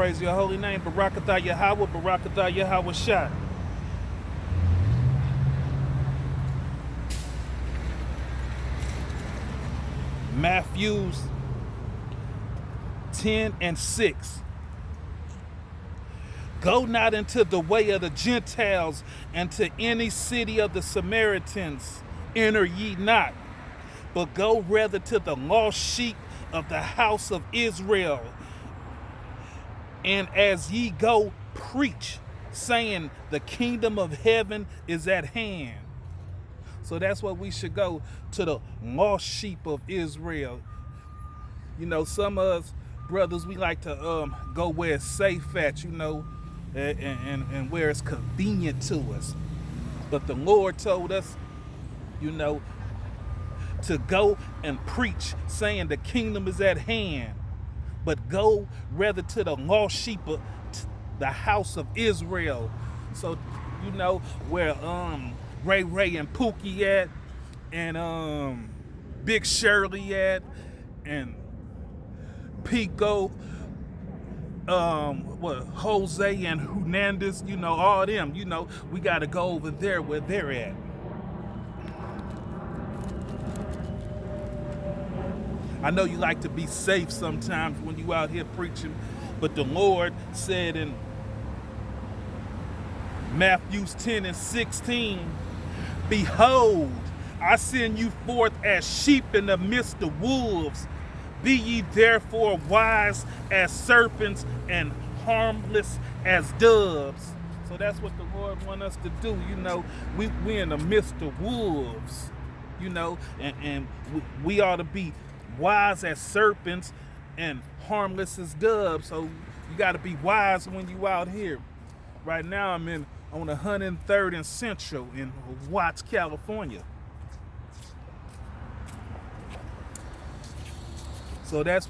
Praise your holy name. Barakatah Yahweh, Barakatah Yahweh Shai. Matthew 10:6. Go not into the way of the Gentiles, and to any city of the Samaritans enter ye not, but go rather to the lost sheep of the house of Israel. And as ye go, preach, saying, the kingdom of heaven is at hand. So that's what we should go to, the lost sheep of Israel. You know, some of us brothers, we like to go where it's safe at, you know, and where it's convenient to us. But the Lord told us, you know, to go and preach, saying the kingdom is at hand. But go rather to the lost sheep of the house of Israel. So, you know, where Ray Ray and Pookie at, and Big Shirley at, and Pico, Jose and Hernandez, you know, all them, you know, we got to go over there where they're at. I know you like to be safe sometimes when you out here preaching, but the Lord said in Matthew 10:16, behold, I send you forth as sheep in the midst of wolves. Be ye therefore wise as serpents and harmless as doves. So that's what the Lord wants us to do. You know, we in the midst of wolves, you know, and we ought to be wise as serpents and harmless as doves. So you got to be wise when you out here. Right now I'm on 103rd and Central in Watts, California. So that's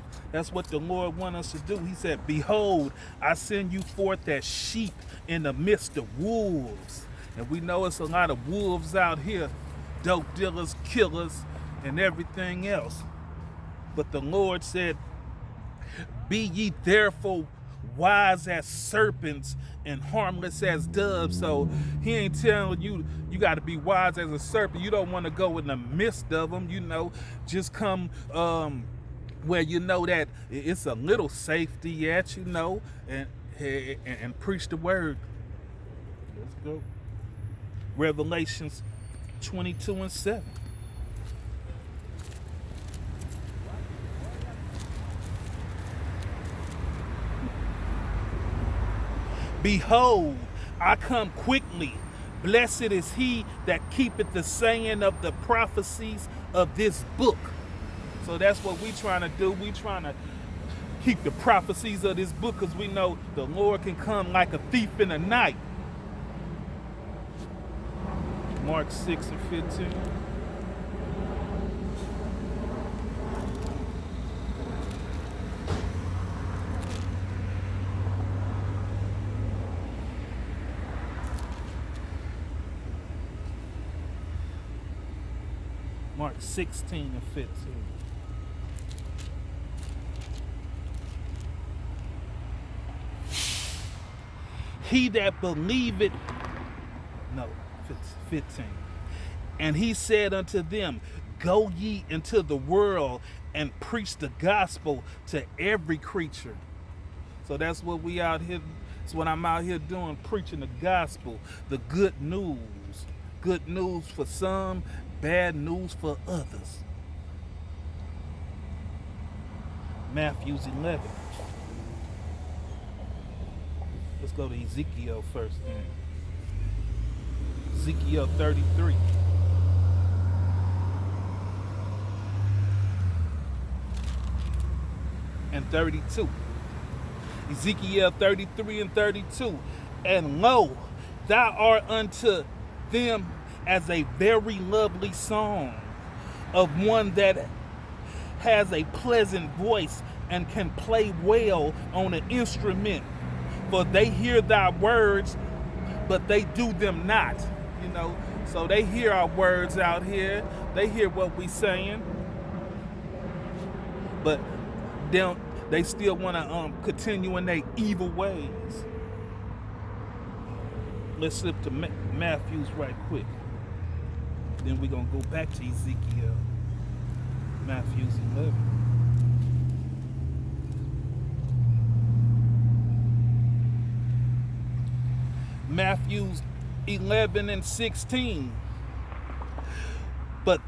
what the Lord wants us to do. He said, behold, I send you forth as sheep in the midst of wolves. And we know it's a lot of wolves out here, dope dealers, killers, and everything else. But the Lord said, be ye therefore wise as serpents and harmless as doves. So he ain't telling you got to be wise as a serpent. You don't want to go in the midst of them, you know. Just come where you know that it's a little safety at, you know, and preach the word. Let's go. Revelations 22:7. Behold, I come quickly. Blessed is he that keepeth the saying of the prophecies of this book. So that's what we trying to do. We trying to keep the prophecies of this book, because we know the Lord can come like a thief in the night. Mark 6:15. Mark 16:15. He that believeth, no, 15. And he said unto them, go ye into the world and preach the gospel to every creature. So that's what we out here, that's what I'm out here doing, preaching the gospel, the good news. Good news for some, bad news for others. Matthew 11. Let's go to Ezekiel first. Ezekiel 33. And 32. Ezekiel 33:32. And lo, thou art unto them as a very lovely song of one that has a pleasant voice and can play well on an instrument. For they hear thy words, but they do them not. You know, so they hear our words out here. They hear what we saying, but They still want to continue in their evil ways. Let's slip to Matthew's right quick. Then we're going to go back to Ezekiel. Matthew's 11. Matthew's 11 and 16. But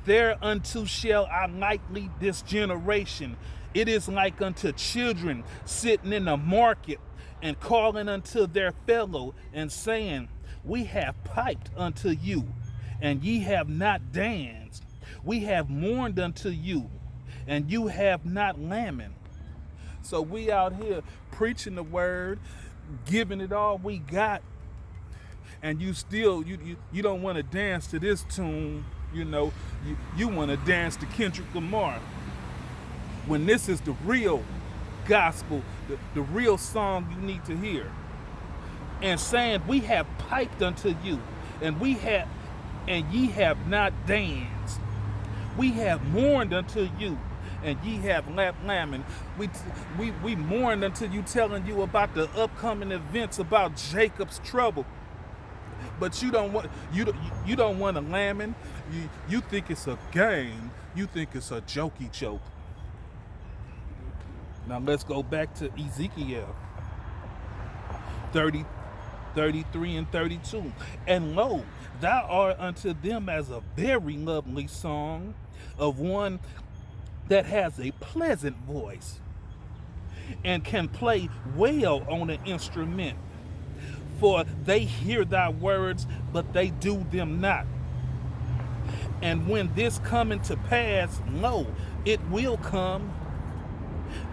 thereunto shall I likely this generation. It is like unto children sitting in the market and calling unto their fellow and saying, we have piped unto you, and ye have not danced. We have mourned unto you, and you have not lamented. So we out here preaching the word, giving it all we got, and you still you don't want to dance to this tune. You want to dance to Kendrick Lamar, when this is the real gospel, the real song you need to hear. And saying, we have piped unto you, and ye have not danced. We have mourned unto you, and ye have lamented. We mourned unto you, telling you about the upcoming events, about Jacob's trouble. But you don't want to lament. You think it's a game. You think it's a jokey joke. Now let's go back to Ezekiel 33 and 32. And lo, thou art unto them as a very lovely song of one that has a pleasant voice and can play well on an instrument. For they hear thy words, but they do them not. And when this cometh to pass, lo, it will come.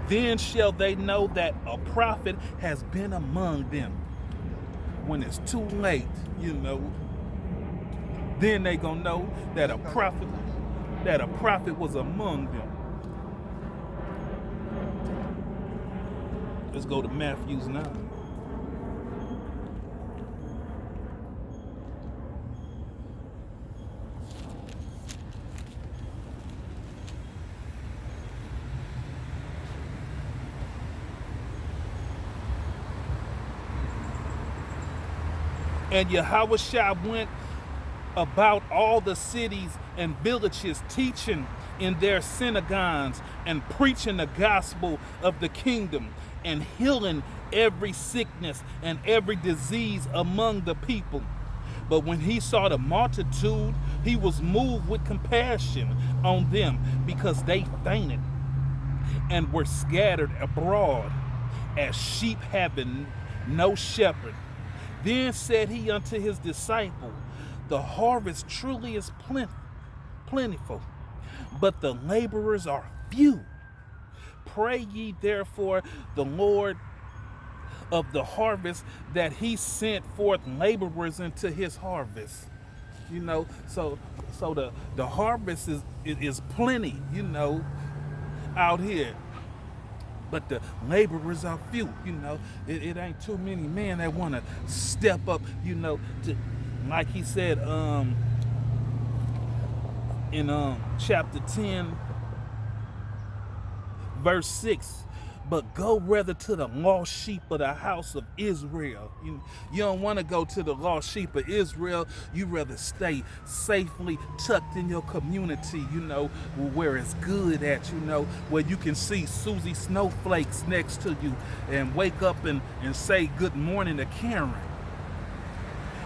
Then shall they know that a prophet has been among them. When it's too late, then they gonna know that a prophet was among them. Let's go to Matthew's 9. And Yahushua went about all the cities and villages, teaching in their synagogues and preaching the gospel of the kingdom and healing every sickness and every disease among the people. But when he saw the multitude, he was moved with compassion on them, because they fainted and were scattered abroad as sheep having no shepherd. Then said he unto his disciples, the harvest truly is plentiful, but the laborers are few. Pray ye therefore the Lord of the harvest that he sent forth laborers into his harvest. So the harvest is plenty, out here. But the laborers are few, It ain't too many men that want to step up, to, like he said in chapter 10, verse 6. But go rather to the lost sheep of the house of Israel. You don't want to go to the lost sheep of Israel. You rather stay safely tucked in your community, where it's good at, where you can see Susie Snowflakes next to you and wake up and say good morning to Karen.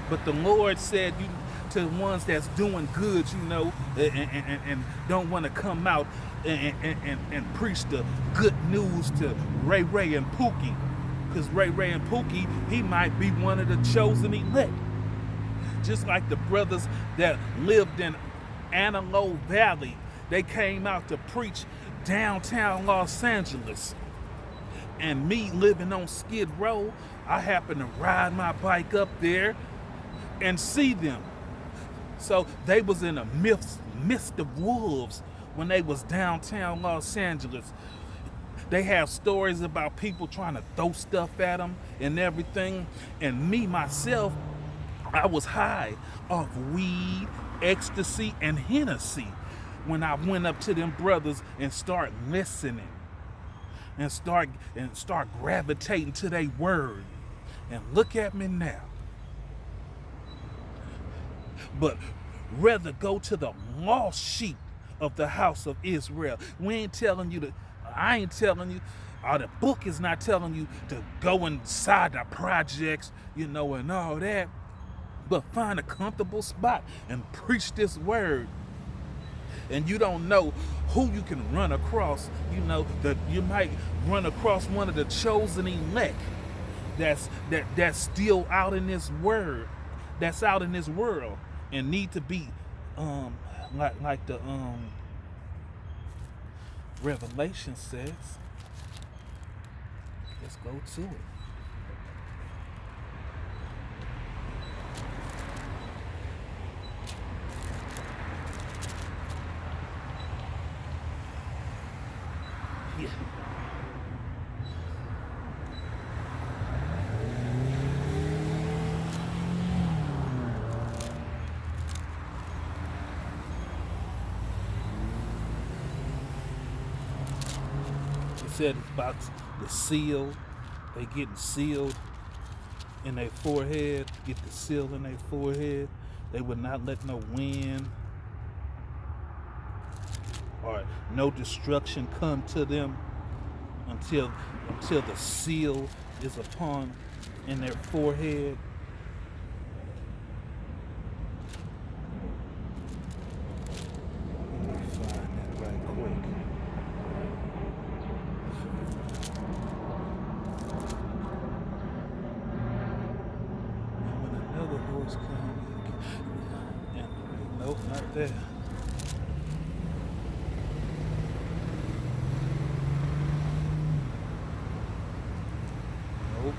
But the Lord said to the ones that's doing good, and don't want to come out and preach the good news to Ray Ray and Pookie, because Ray Ray and Pookie, he might be one of the chosen elect, just like the brothers that lived in Antelope Valley. They came out to preach downtown Los Angeles, and me living on Skid Row, I happened to ride my bike up there and see them. So they was in a midst of wolves when they was downtown Los Angeles. They have stories about people trying to throw stuff at them and everything. And me, myself, I was high off weed, ecstasy, and Hennessy. when I went up to them brothers and start listening and start gravitating to their word. And look at me now. But rather go to the lost sheep of the house of Israel. We ain't telling you to, I ain't telling you, or the book is not telling you to go inside the projects, and all that. But find a comfortable spot and preach this word. And you don't know who you can run across. That you might run across one of the chosen elect that's still out in this word, that's out in this world, and need to be like the Revelation says. Let's go to it. Yeah. It said about the seal. They getting sealed in their forehead. Get the seal in their forehead. They would not let no wind or no destruction come to them until the seal is upon in their forehead. Let me find that right quick. And when another horse comes, and nope, not there. Nope.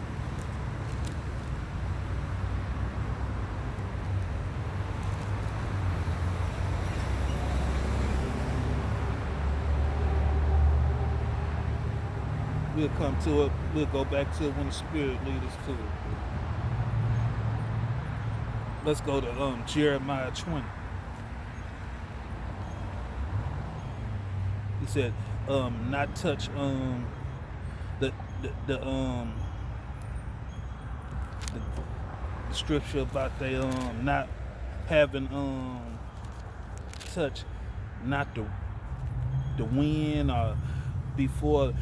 We'll come to it. We'll go back to it when the Spirit leads us to it. Let's go to Jeremiah 20. He said, not touch the scripture about they not having touch not the wind or before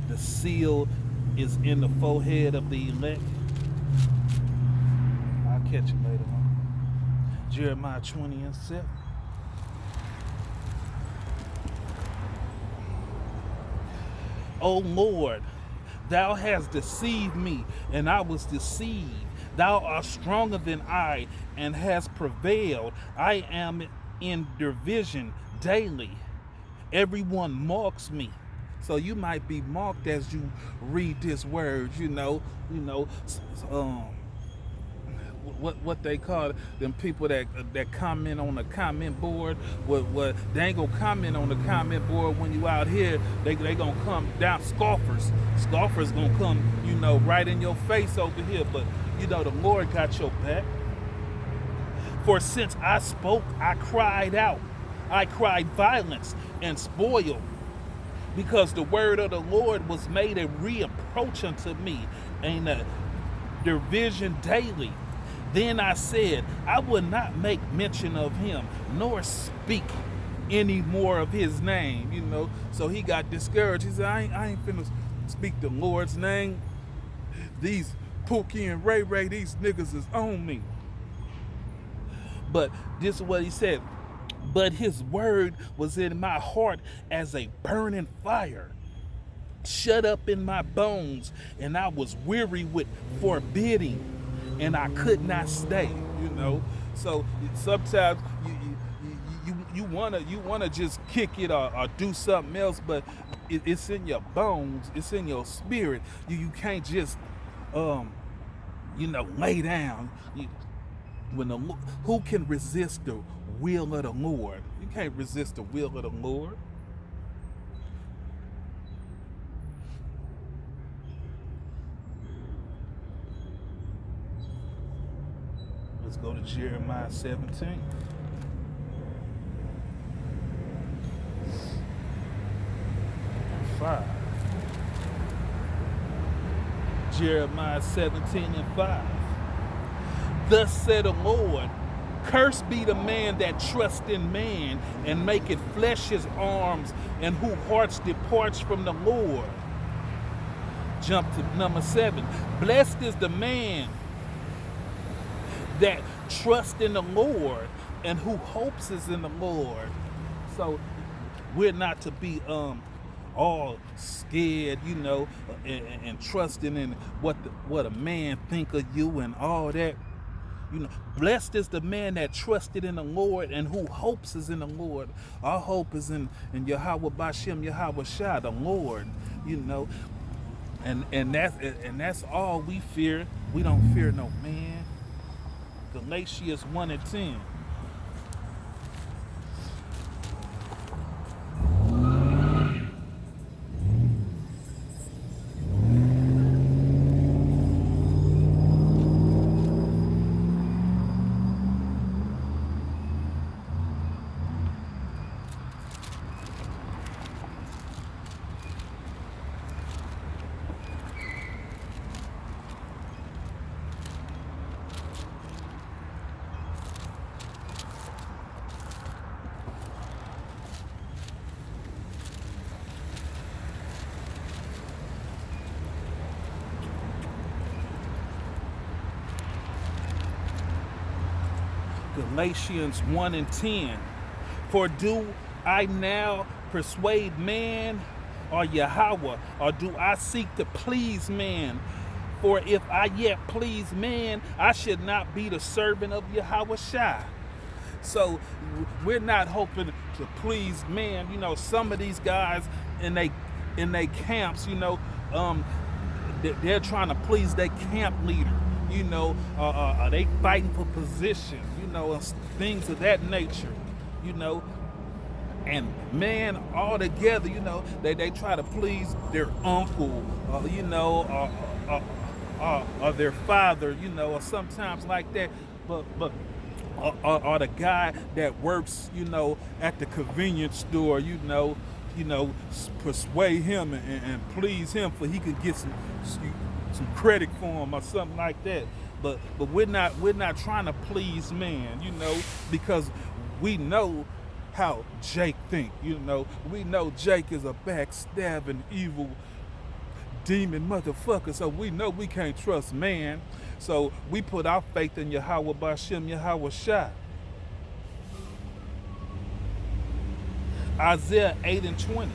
the seal is in the forehead of the elect. I'll catch you later on. Jeremiah 20:7. O Lord, thou hast deceived me, and I was deceived. Thou art stronger than I, and hast prevailed. I am in derision daily. Everyone mocks me. So you might be mocked as you read this word, what they call them people that comment on the comment board. What they ain't gonna comment on the comment board when you out here. They gonna come down, scoffers gonna come, right in your face over here. But the Lord got your back. For since I spoke, I cried out. I cried violence and spoil, because the word of the Lord was made a reproach unto me, and a derision daily. Then I said, I would not make mention of him, nor speak any more of his name, So he got discouraged. He said, I ain't finna speak the Lord's name. These Pookie and Ray Ray, these niggas is on me. But this is what he said. But his word was in my heart as a burning fire, shut up in my bones, and I was weary with forbidding, and I could not stay. So sometimes you wanna just kick it or do something else, but it's in your bones, it's in your spirit. You can't just lay down. Who can resist the will of the Lord? You can't resist the will of the Lord. Let's go to Jeremiah 17. 5. Jeremiah 17:5. Thus said the Lord, cursed be the man that trusts in man and maketh flesh his arms, and whose hearts departs from the Lord. Jump to number 7. Blessed is the man that trusts in the Lord and who hopes is in the Lord. So we're not to be all scared, and trusting in what a man think of you and all that. Blessed is the man that trusted in the Lord and who hopes is in the Lord. Our hope is in Yahweh Bashem, Yahweh Shah, the Lord, and that's all we fear. We don't fear no man. Galatians 1:10. Galatians 1:10. For do I now persuade man or Yahweh, or do I seek to please man? For if I yet please man, I should not be the servant of Yahweh Shai. So we're not hoping to please man. Some of these guys in they camps, they're trying to please their camp leader. Are they fighting for position? Things of that nature. And man, all together, they try to please their uncle, or their father, or sometimes like that. But or the guy that works, at the convenience store, persuade him and please him for he could get some credit for him or something like that. But we're not trying to please man, because we know how Jake think. We know Jake is a backstabbing, evil demon motherfucker. So we know we can't trust man. So we put our faith in Yahweh Bashem, Yahweh Shai. Isaiah 8:20.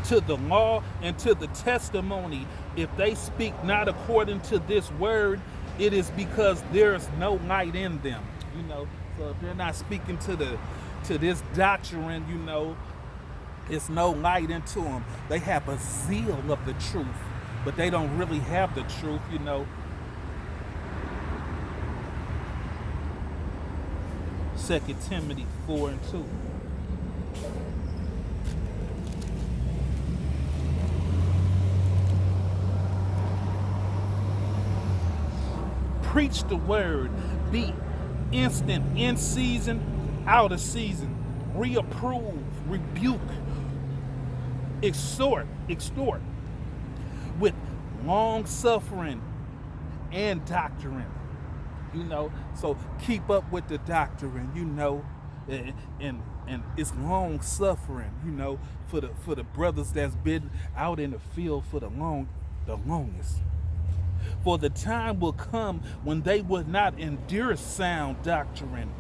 To the law and to the testimony, if they speak not according to this word, it is because there is no light in them. So if they're not speaking to this doctrine, it's no light into them. They have a zeal of the truth, but they don't really have the truth. 2 Timothy 4:2. Preach the word. Be instant in season, out of season. Reapprove, rebuke, exhort with long suffering and doctrine. So keep up with the doctrine, and it's long suffering, for the brothers that's been out in the field for the longest. For the time will come when they will not endure sound doctrine,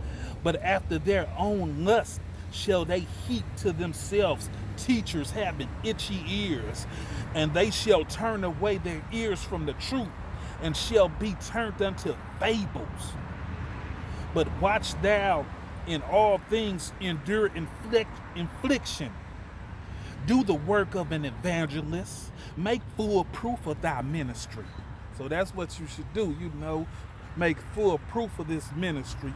but after their own lust shall they heap to themselves teachers having itchy ears, and they shall turn away their ears from the truth, and shall be turned unto fables. But watch thou in all things, endure infliction. Do the work of an evangelist. Make full proof of thy ministry. So that's what you should do, make full proof of this ministry,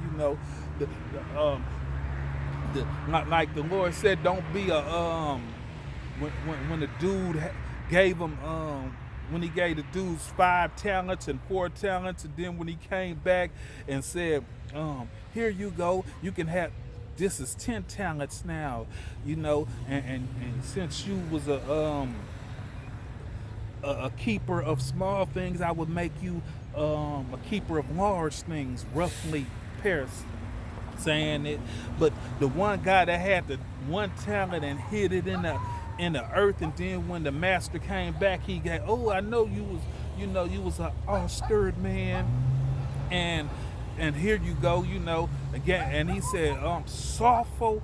Like the Lord said, don't be a when the dude gave him when he gave the dudes 5 talents and 4 talents, and then when he came back and said, here you go, you can have, this is 10 talents now, and since you was a keeper of small things, I would make you a keeper of large things, roughly Paris saying it. But the one guy that had the 1 talent and hid it in the earth, and then when the master came back, he got, oh, I know you was an all-stirred man, and here you go, again, and he said, sorrowful.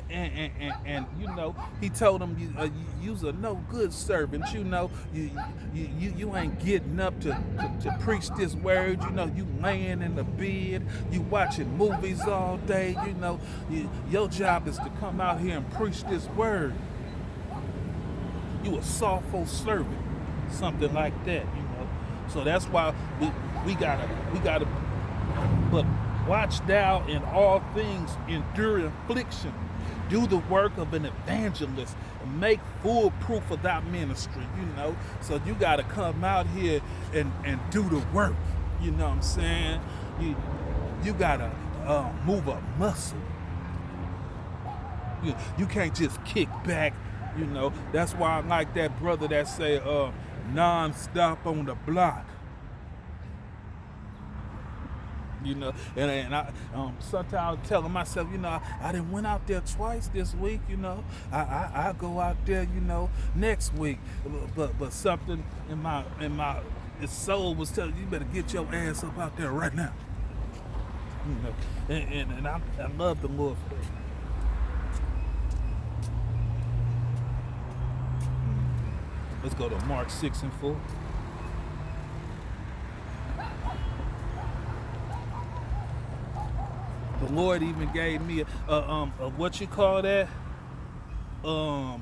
and he told him, you's a no good servant, you ain't getting up to preach this word, you laying in the bed, you watching movies all day, your job is to come out here and preach this word. You a sorrowful servant, something like that, So that's why we gotta but watch thou in all things, endure affliction, do the work of an evangelist, and make full proof of thy ministry, So you got to come out here and do the work, you know what I'm saying? You got to move a muscle. You can't just kick back, That's why I like that brother that say non-stop on the block. And I sometimes I'm telling myself, I done went out there twice this week, I go out there, next week, but something in my soul was telling you better get your ass up out there right now, and I love the Lord for that. Let's go to Mark 6:4. The Lord even gave me a what you call that? A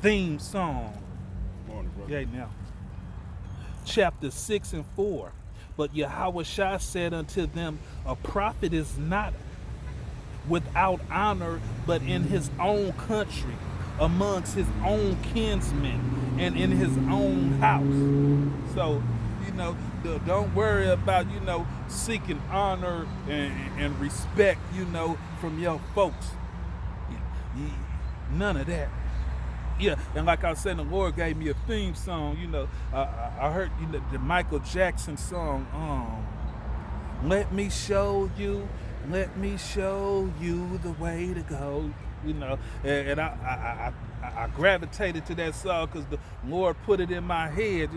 theme song. Morning, brother. Okay, now. Chapter 6:4. But Yahushua said unto them, a prophet is not without honor, but in his own country, amongst his own kinsmen, and in his own house. So, don't worry about, seeking honor and respect, from your folks. None of that. Yeah, and like I was saying, the Lord gave me a theme song, I heard the Michael Jackson song, let me show you the way to go, and I gravitated to that song because the Lord put it in my head.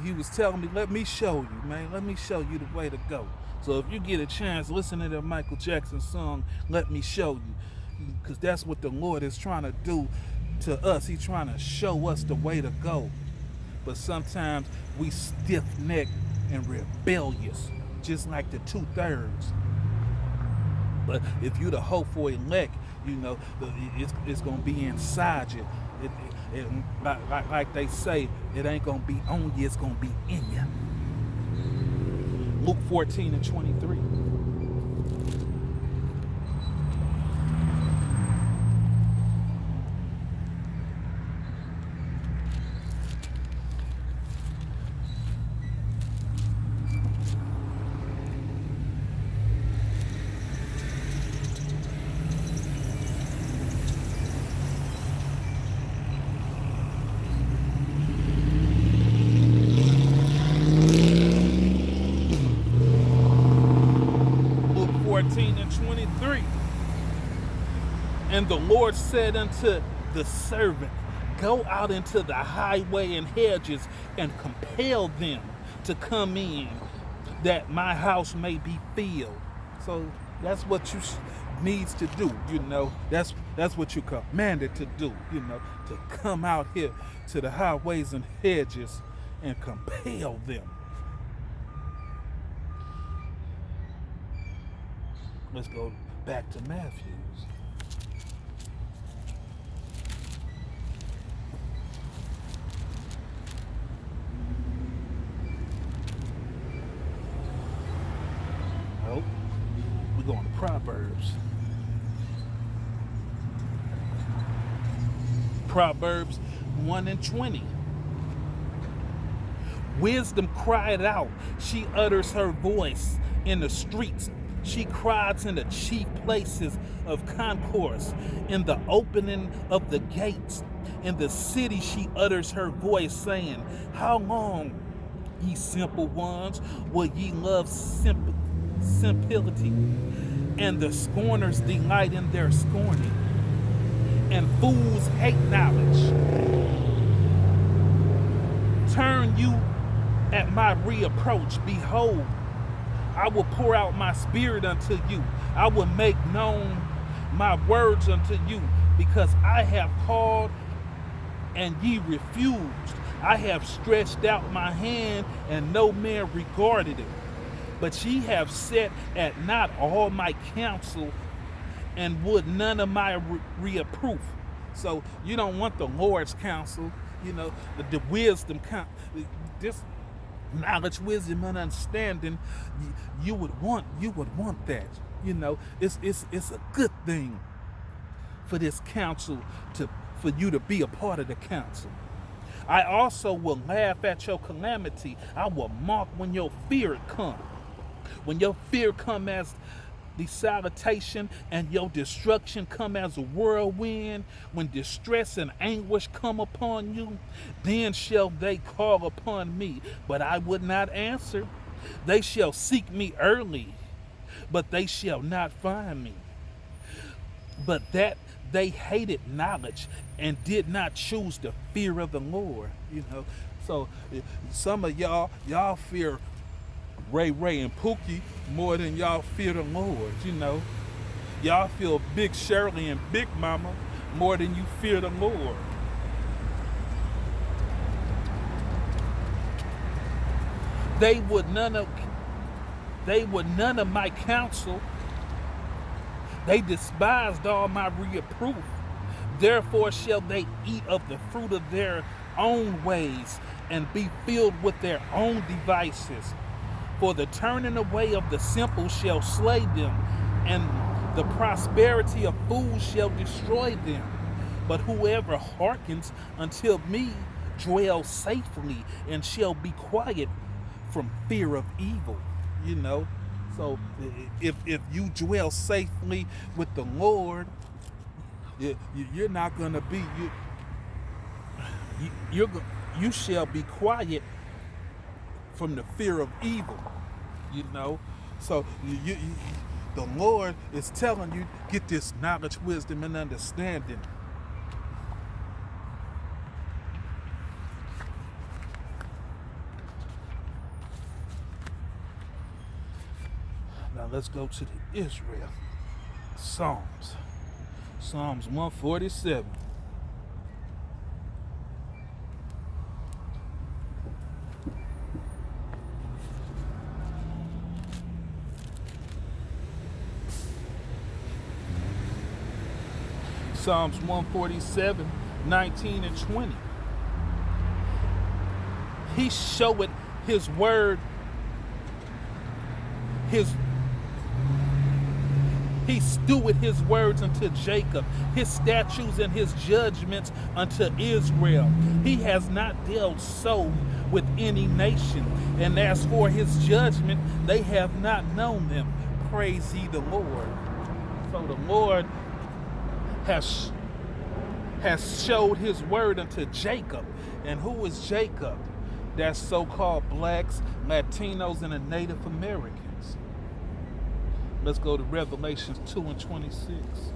He was telling me, let me show you, man. Let me show you the way to go. So if you get a chance, listen to the Michael Jackson song, Let Me Show You. Because that's what the Lord is trying to do to us. He's trying to show us the way to go. But sometimes we stiff-necked and rebellious, just like the 2/3. But if you the hopeful elect, it's going to be inside you. Like they say, it ain't going to be on you, it's going to be in you. Luke 14:23. And the Lord said unto the servant, go out into the highway and hedges and compel them to come in, that my house may be filled. So that's what you needs to do, That's what you're commanded to do, to come out here to the highways and hedges and compel them. Let's go back to Matthew's. Nope. We're going to Proverbs. Proverbs 1 and 20. Wisdom cried out. She utters her voice in the streets. She cries in the chief places of concourse, in the opening of the gates. In the city she utters her voice, saying, How long, ye simple ones, will ye love simplicity? And the scorners delight in their scorning, and fools hate knowledge. Turn you at my reapproach. Behold, I will pour out my spirit unto you. I will make known my words unto you, because I have called and ye refused. I have stretched out my hand and no man regarded it. But ye have set at naught all my counsel and would none of my reproof. So you don't want the Lord's counsel, the wisdom, this knowledge, wisdom, and understanding. You would want that. It's a good thing for this counsel for you to be a part of the counsel. I also will laugh at your calamity. I will mock when your fear come. When your fear come as desolation and your destruction come as a whirlwind, when distress and anguish come upon you, then shall they call upon me, but I would not answer. They shall seek me early, but they shall not find me. But that they hated knowledge and did not choose the fear of the Lord. So some of y'all fear Ray Ray and Pookie more than y'all fear the Lord. Y'all feel Big Shirley and Big Mama more than you fear the Lord. They would none of my counsel. They despised all my reproof. Therefore shall they eat of the fruit of their own ways and be filled with their own devices. For the turning away of the simple shall slay them, and the prosperity of fools shall destroy them. But whoever hearkens until me dwells safely and shall be quiet from fear of evil. So if you dwell safely with the Lord, you're not going to be you shall be quiet from the fear of evil. So the Lord is telling you, get this knowledge, wisdom, and understanding. Now let's go to the Israel. Psalms 147. Psalms 147, 19 and 20. He showeth his word, he steweth his words unto Jacob, his statutes and his judgments unto Israel. He has not dealt so with any nation, and as for his judgment, they have not known them. Praise ye the Lord. So the Lord has showed his word unto Jacob. And who is Jacob? That's so-called blacks, Latinos, and the Native Americans. Let's go to Revelations 2 and 26.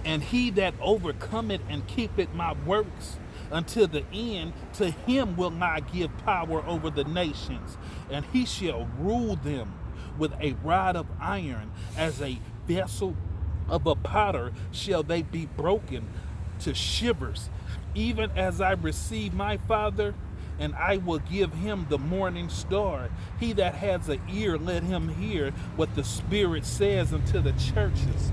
And he that overcometh and keepeth my works until the end, to him will I give power over the nations, and he shall rule them with a rod of iron. As a vessel of a potter shall they be broken to shivers. Even as I received my Father, and I will give him the morning star. He that has an ear, let him hear what the Spirit says unto the churches.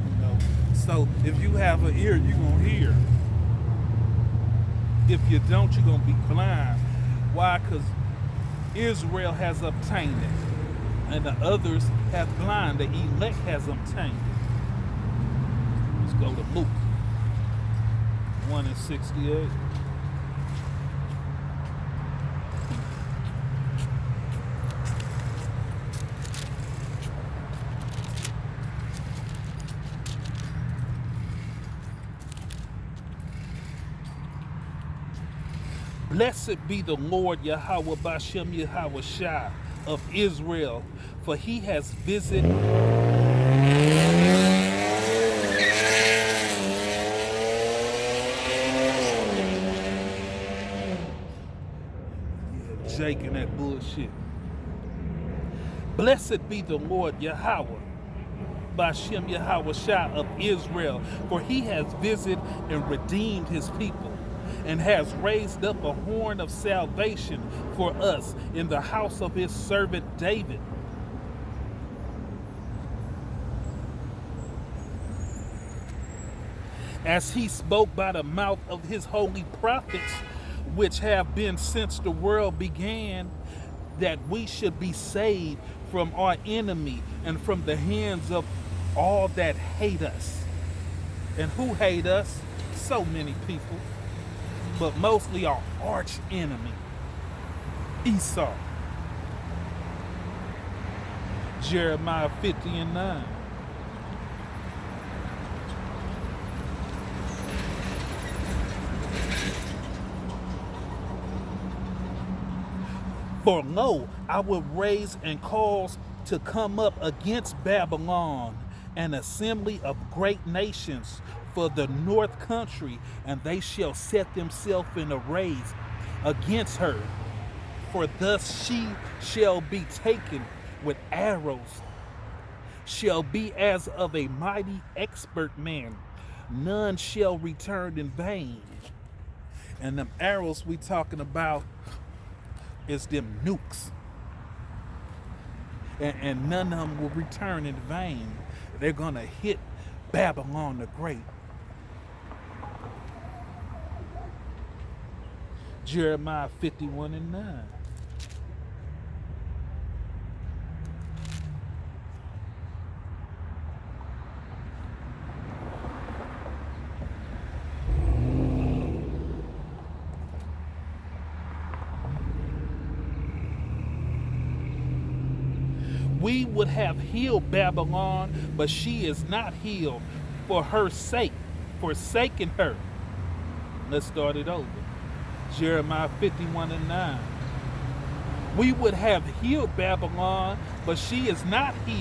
You know, so if you have an ear, you're going to hear. If you don't, you're going to be blind. Why? Because Israel has obtained it, and the others have blind. The elect has obtained it. Let's go to Luke 1:68. Blessed be the Lord Yahweh Bashem Yahweh Shai of Israel, for he has visited. Jake and that bullshit. Blessed be the Lord Yahweh Bashem Yahweh Shai of Israel, for he has visited and redeemed his people, and has raised up a horn of salvation for us in the house of his servant David. As he spoke by the mouth of his holy prophets, which have been since the world began, that we should be saved from our enemy and from the hands of all that hate us. And who hate us? So many people. But mostly our arch enemy, Esau. Jeremiah 50:9. For lo, I will raise and cause to come up against Babylon an assembly of great nations for the north country, and they shall set themselves in array against her. For thus she shall be taken with arrows, shall be as of a mighty expert man. None shall return in vain. And them arrows we talking about is them nukes. And none of them will return in vain. They're going to hit Babylon the Great. Jeremiah 51:9. We would have healed Babylon, but she is not healed for her sake, forsaken her. Let's start it over. Jeremiah 51:9. We would have healed Babylon, but she is not healed